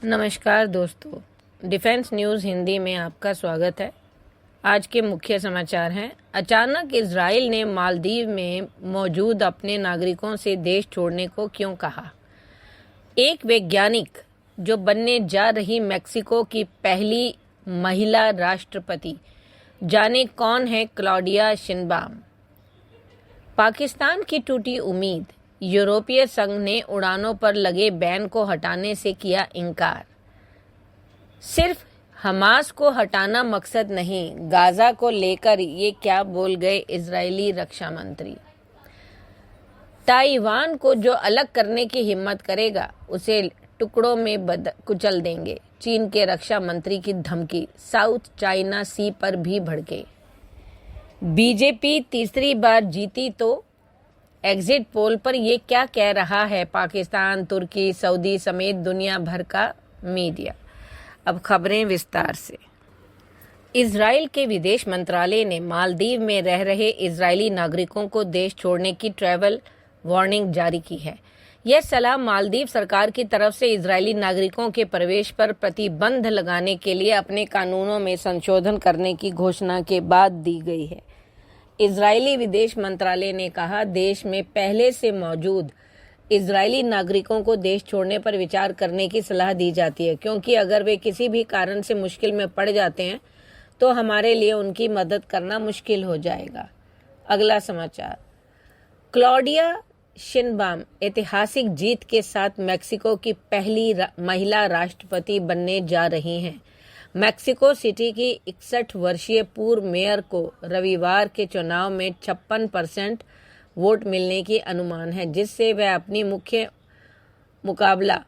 नमस्कार दोस्तों, defence news Hindi में आपका स्वागत है। आज के मुख्य समाचार हैं। अचानक इजराइल ने मालदीव में मौजूद अपने नागरिकों से देश छोड़ने को क्यों कहा। एक वैज्ञानिक जो बनने जा रही मेक्सिको की पहली महिला राष्ट्रपति, जाने कौन है क्लॉडिया शिनबाम। पाकिस्तान की टूटी उम्मीद, यूरोपीय संघ ने उड़ानों पर लगे बैन को हटाने से किया इनकार। सिर्फ हमास को हटाना मकसद नहीं, गाजा को लेकर ये क्या बोल गए इजरायली रक्षा मंत्री। ताइवान को जो अलग करने की हिम्मत करेगा उसे टुकड़ों में कुचल देंगे, चीन के रक्षा मंत्री की धमकी। साउथ चाइना सी पर भी भड़के। बीजेपी तीसरी बार जीती तो एग्जिट पोल पर ये क्या कह रहा है पाकिस्तान, तुर्की, सऊदी समेत दुनिया भर का मीडिया। अब खबरें विस्तार से। इजराइल के विदेश मंत्रालय ने मालदीव में रह रहे इजरायली नागरिकों को देश छोड़ने की ट्रैवल वार्निंग जारी की है। यह सलाह मालदीव सरकार की तरफ से इजरायली नागरिकों के प्रवेश पर प्रतिबंध लगाने के लिए अपने कानूनों में संशोधन करने की घोषणा के बाद दी गई है। इजरायली विदेश मंत्रालय ने कहा, देश में पहले से मौजूद इजरायली नागरिकों को देश छोड़ने पर विचार करने की सलाह दी जाती है, क्योंकि अगर वे किसी भी कारण से मुश्किल में पड़ जाते हैं तो हमारे लिए उनकी मदद करना मुश्किल हो जाएगा। अगला समाचार। क्लॉडिया शिनबाम ऐतिहासिक जीत के साथ मेक्सिको की पहली महिला राष्ट्रपति बनने जा रही हैं। मेक्सिको सिटी की 61 वर्षीय पूर्व मेयर को रविवार के चुनाव में 56% वोट मिलने की अनुमान है, जिससे वह अपनी मुख्य मुकाबला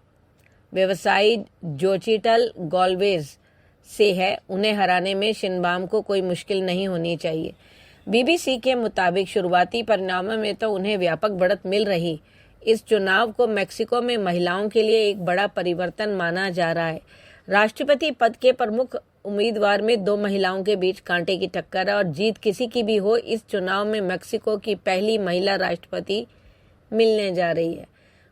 व्यवसायी जोचिटल गॉल्वेज से है। उन्हें हराने में शिनबाम को कोई मुश्किल नहीं होनी चाहिए। बीबीसी के मुताबिक शुरुआती परिणामों में तो उन्हें व्यापक बढ़त मिल रही। इस चुनाव को मेक्सिको में महिलाओं के लिए एक बड़ा परिवर्तन माना जा रहा है। राष्ट्रपति पद के प्रमुख उम्मीदवार में दो महिलाओं के बीच कांटे की टक्कर है और जीत किसी की भी हो, इस चुनाव में मेक्सिको की पहली महिला राष्ट्रपति मिलने जा रही है।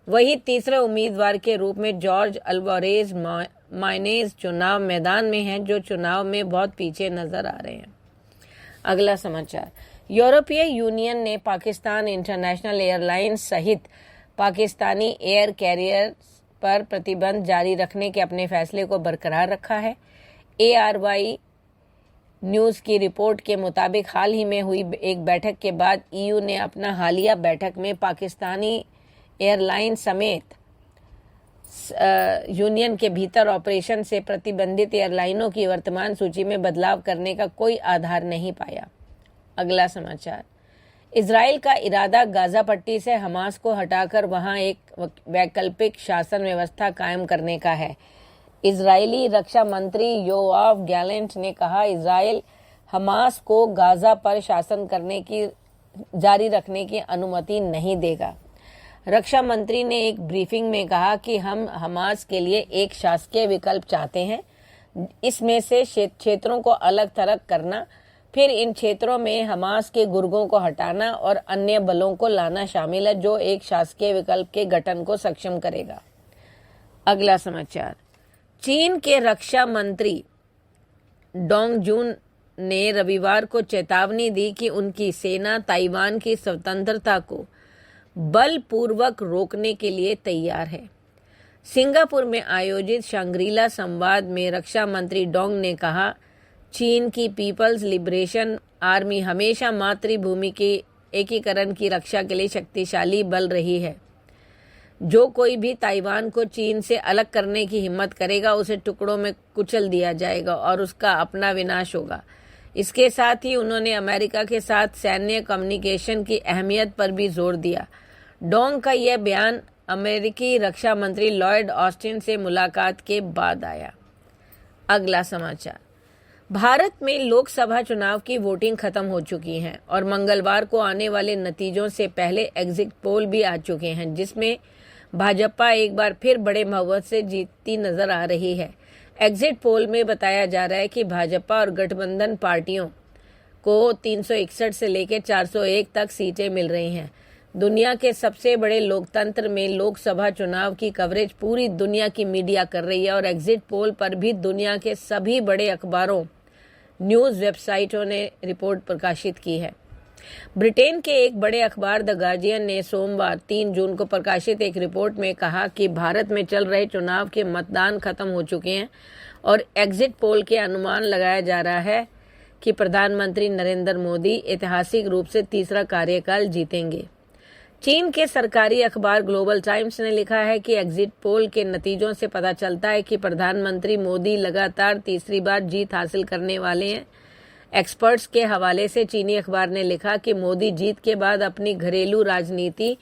वहीं तीसरे उम्मीदवार के रूप में जॉर्ज अल्वारेज मायनेज चुनाव मैदान में हैं, जो चुनाव में बहुत पीछे नजर आ रहे हैं। अगला समाचार। यूरोपीय यूनियन ने पाकिस्तान इंटरनेशनल एयरलाइंस सहित पाकिस्तानी एयर कैरियर्स पर प्रतिबंध जारी रखने के अपने फैसले को बरकरार रखा है। ARY न्यूज़ की रिपोर्ट के मुताबिक हाल ही में हुई एक बैठक के बाद EU ने अपना हालिया बैठक में पाकिस्तानी एयरलाइन समेत यूनियन के भीतर ऑपरेशन से प्रतिबंधित एयरलाइनों की वर्तमान सूची में बदलाव करने का कोई आधार नहीं पाया। अगला समाचार। इजराइल का इरादा गाजा पट्टी से हमास को हटाकर वहां एक वैकल्पिक शासन व्यवस्था कायम करने का है। इजरायली रक्षा मंत्री योआव गैलेंट ने कहा, इजराइल हमास को गाजा पर शासन करने की जारी रखने की अनुमति नहीं देगा। रक्षा मंत्री ने एक ब्रीफिंग में कहा कि हम हमास के लिए एक शासकीय विकल्प चाहते हैं। इसमें से क्षेत्रों को अलग थलग करना, फिर इन क्षेत्रों में हमास के गुर्गों को हटाना और अन्य बलों को लाना शामिल है, जो एक शासकीय विकल्प के गठन को सक्षम करेगा। अगला समाचार। चीन के रक्षा मंत्री डोंग जुन ने रविवार को चेतावनी दी कि उनकी सेना ताइवान की स्वतंत्रता को बलपूर्वक रोकने के लिए तैयार है। सिंगापुर में आयोजित शांग्रीला संवाद में रक्षा मंत्री डोंग ने कहा, चीन की पीपल्स लिबरेशन आर्मी हमेशा मातृभूमि के एकीकरण की रक्षा के लिए शक्तिशाली बल रही है। जो कोई भी ताइवान को चीन से अलग करने की हिम्मत करेगा, उसे टुकड़ों में कुचल दिया जाएगा और उसका अपना विनाश होगा। इसके साथ ही उन्होंने अमेरिका के साथ सैन्य कम्युनिकेशन की अहमियत पर भी जोर दिया। डोंग का यह बयान अमेरिकी रक्षा मंत्री लॉयड ऑस्टिन से मुलाकात के बाद आया। अगला समाचार। भारत में लोकसभा चुनाव की वोटिंग खत्म हो चुकी है और मंगलवार को आने वाले नतीजों से पहले एग्जिट पोल भी आ चुके हैं, जिसमें भाजपा एक बार फिर बड़े बहुमत से जीतती नजर आ रही है। एग्जिट पोल में बताया जा रहा है कि भाजपा और गठबंधन पार्टियों को 361 से लेकर 401 तक सीटें मिल रही हैं। दुनिया के सबसे बड़े लोकतंत्र में लोकसभा चुनाव की कवरेज पूरी दुनिया की मीडिया कर रही है और एग्जिट पोल पर भी दुनिया के सभी बड़े अखबारों, न्यूज़ वेबसाइटों ने रिपोर्ट प्रकाशित की है। ब्रिटेन के एक बड़े अखबार द गार्जियन ने सोमवार 3 जून को प्रकाशित एक रिपोर्ट में कहा कि भारत में चल रहे चुनाव के मतदान खत्म हो चुके हैं और एग्जिट पोल के अनुमान लगाया जा रहा है कि प्रधानमंत्री नरेंद्र मोदी ऐतिहासिक रूप से तीसरा कार्यकाल जीतेंगे। चीन के सरकारी अखबार ग्लोबल टाइम्स ने लिखा है कि एग्जिट पोल के नतीजों से पता चलता है कि प्रधानमंत्री मोदी लगातार तीसरी बार जीत हासिल करने वाले हैं। एक्सपर्ट्स के हवाले से चीनी अखबार ने लिखा कि मोदी जीत के बाद अपनी घरेलू राजनीति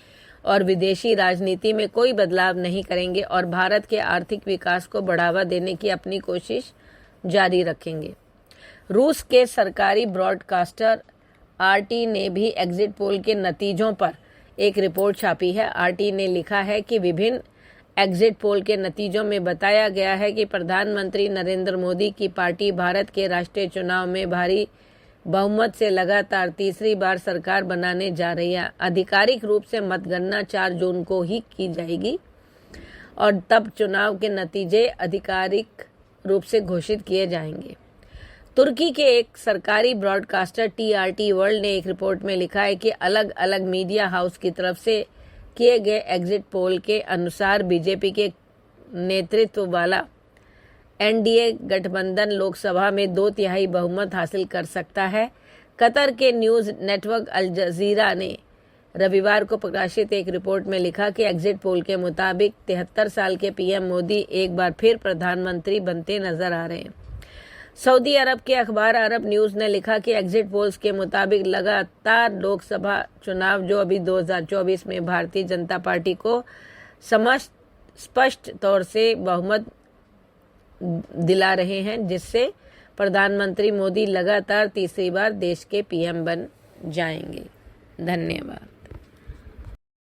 और विदेशी राजनीति में कोई बदलाव नहीं करेंगे और भारत के आर्थिक विकास को बढ़ावा देने की अपनी कोशिश जारी रखेंगे। रूस के सरकारी ब्रॉडकास्टर आरटी ने भी एग्जिट पोल के नतीजों पर एक रिपोर्ट छापी है। आरटी ने लिखा है कि विभिन्न एग्जिट पोल के नतीजों में बताया गया है कि प्रधानमंत्री नरेंद्र मोदी की पार्टी भारत के राष्ट्रीय चुनाव में भारी बहुमत से लगातार तीसरी बार सरकार बनाने जा रही है। आधिकारिक रूप से मतगणना 4 जून को ही की जाएगी और तब चुनाव के नतीजे आधिकारिक रूप से घोषित किए जाएंगे। तुर्की के एक सरकारी ब्रॉडकास्टर टीआरटी वर्ल्ड ने एक रिपोर्ट में लिखा है कि अलग अलग मीडिया हाउस की तरफ से किए गए एग्जिट पोल के अनुसार बीजेपी के नेतृत्व वाला एनडीए गठबंधन लोकसभा में 2/3 बहुमत हासिल कर सकता है। कतर के न्यूज़ नेटवर्क अल जजीरा ने रविवार को प्रकाशित एक रिपोर्ट में लिखा कि एग्जिट पोल के मुताबिक 73 साल के पीएम मोदी एक बार फिर प्रधानमंत्री बनते नजर आ रहे हैं। सऊदी अरब के अखबार अरब न्यूज़ ने लिखा कि एग्जिट पोल्स के मुताबिक लगातार लोकसभा चुनाव जो अभी 2024 में भारतीय जनता पार्टी को स्पष्ट तौर से बहुमत दिला रहे हैं, जिससे प्रधानमंत्री मोदी लगातार तीसरी बार देश के पीएम बन जाएंगे। धन्यवाद।